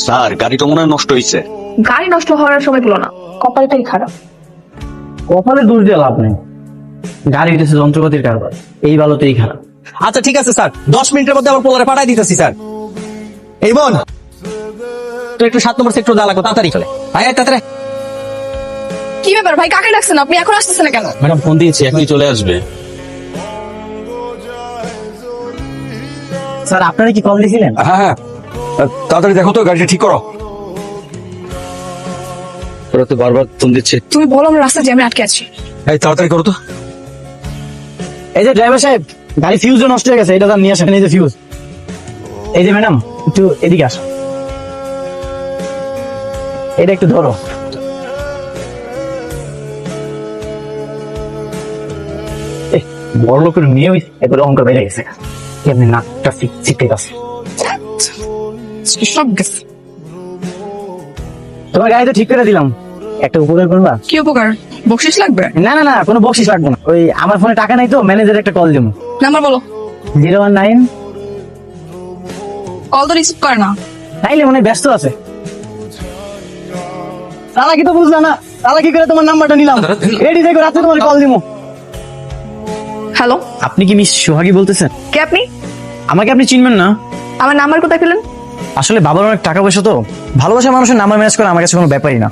Sir গাড়িটা মনে হয় নষ্ট হয়েছে। গাড়ি নষ্ট হওয়ার সময় গুলো না, কপালটাই খারাপ। কপালে দোষ দিয়ে লাভ নেই, গাড়ি হইতেছে যন্ত্রপাতির কারবার, এই ভালোতেই খারাপ। আচ্ছা ঠিক আছে স্যার, 10 মিনিটের মধ্যে আমার পোলারে পাঠাই দিতেছি স্যার। এই বোন, তো একটু 7 নম্বর সেক্টর দেওয়া লাগবে, তাড়াতাড়ি চলে ভাই, তাড়াতাড়ি। কি ব্যাপার ভাই, কাকে ডাকছেন আপনি? এখন আসতেছেন না কেন? ম্যাডাম ফোন দিয়েছি, এখনই চলে আসবে। স্যার আপনারা কি কল দিয়েছিলেন? হ্যাঁ হ্যাঁ, তাড়াতাড়ি দেখো তো, গাড়িটা ঠিক করো। ওরা তো বারবার ফোন দিচ্ছে। তুমি বলো, আমরা রাস্তা জ্যামে আটকে আছি। এই তাড়াতাড়ি করো তো। এই যে ড্রাইভার সাহেব, গাড়ি ফিউজও নষ্ট হয়ে গেছে, এটা তো নিয়ে আসেন। এই যে ফিউজ, এই যে ম্যাডাম একটু এদিকে আসো, এটা একটু ধরো। বড় লোকের মেয়ে এবার অঙ্কর বেড়ে গেছে, এমনি নাকটা শিখতে গেছে। সব গেছে। তোমার গাড়ি তো ঠিক করে দিলাম, একটা উপকার করবা? কি উপকার? বকশিস লাগবে? না না না, কোনো বকশিস লাগবে না। ওই আমার ফোনে টাকা নাই তো, ম্যানেজার একটা কল দেবো। নাম্বার বলো। 019। কল তো রিসিভ করে না। তাইলে মনে হয় ব্যস্ত আছে। তারা কি তো বুঝলা না, তারা কি করে তোমার নাম্বারটা নিলাম, রেডি থেকে রাতে তোমার কল দিবো। হ্যালো, আপনি কি মিস সোহাগী বলতেছেন? কে আপনি? আমাকে আপনি চিনবেন না? আমার নাম্বার কোথায় পেলেন? আসলে বাবার অনেক টাকা পয়সা তো, ভালোবাসা মানুষের নাম্বার ম্যানেজ করা আমার কাছে কোনো ব্যাপারই না।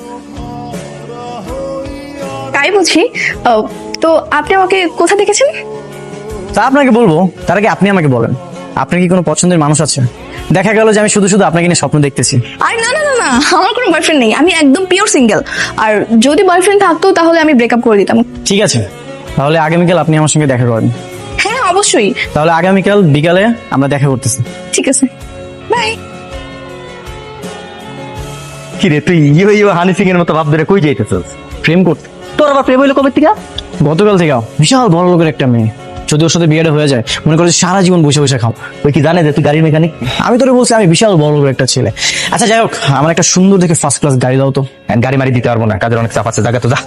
তাই বুঝি। ও, তো আপনি আমাকে কোথা দেখেছেন? তা আপনাকে বলবো, তার আগে আপনি আমাকে বলেন, আপনার কি কোনো পছন্দের মানুষ আছে? দেখা গেল যে আমি শুধু শুধু আপনাকে নিয়ে স্বপ্ন দেখতেছি। আরে না না না না, আমার কোনো বয়ফ্রেন্ড নেই, আমি একদম পিওর সিঙ্গেল। আর যদি বয়ফ্রেন্ড থাকতো তাহলে আমি ব্রেকআপ করে দিতাম। ঠিক আছে, তাহলে আগামীকাল আপনি আমার সঙ্গে দেখা করেন। হ্যাঁ অবশ্যই। তাহলে আগামীকাল বিকালে আমরা দেখা করতেছি। ঠিক আছে, বাই। কি রে তুই হানি সিং এর মতো ভাব ধরে কই যাইতেছিস? প্রেম করতে? তোর আবার প্রেম হইলো কবে থেকে? গতকাল থেকে। বিশাল বড় লোকের একটা মেয়ে, যদি ওর সাথে বিয়েটা হয়ে যায় মনে করো যে সারা জীবন বসে বসে খাও। ওই কি জানে যে তুই গাড়ির মেকানিক? আমি তোরে বলছি আমি বিশাল বড় লোকের একটা ছেলে। আচ্ছা যাই হোক, আমার একটা সুন্দর দেখে ফার্স্ট ক্লাস গাড়ি দাও তো। গাড়ি মারি দিতে পারবো না, কাজের অনেক চাপ আছে, জায়গা তো যা।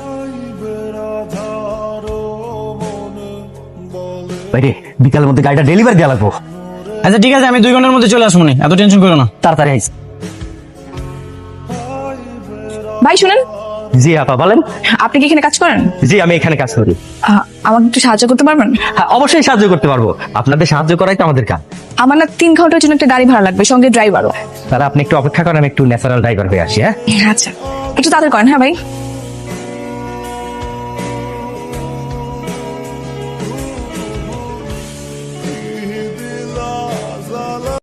বাইরে বিকালের মধ্যে গাড়িটা ডেলিভারি দেওয়া লাগবো। আচ্ছা ঠিক আছে, আমি 2 ঘন্টার মধ্যে চলে আসবো, এত টেনশন করো না। তাড়াতাড়ি আইস। ভাই শুনেন, জি আপা বলেন। আপনি কি এখানে কাজ করেন? জি আমি এখানে কাজ করি। আমাকে একটু সাহায্য করতে পারবেন? হ্যাঁ অবশ্যই সাহায্য করতে পারবো, আপনাদের সাহায্য করাই তো আমাদের কাজ। আমার না 3 ঘন্টার জন্য একটা গাড়ি ভাড়া লাগবে, সঙ্গে ড্রাইভারও। তাহলে আপনি একটু অপেক্ষা করেন, আমি একটু ন্যাচারাল ড্রাইভার হয়ে আসি। হ্যাঁ আচ্ছা, একটু তাড়াতাড়ি করেন। হ্যাঁ ভাই।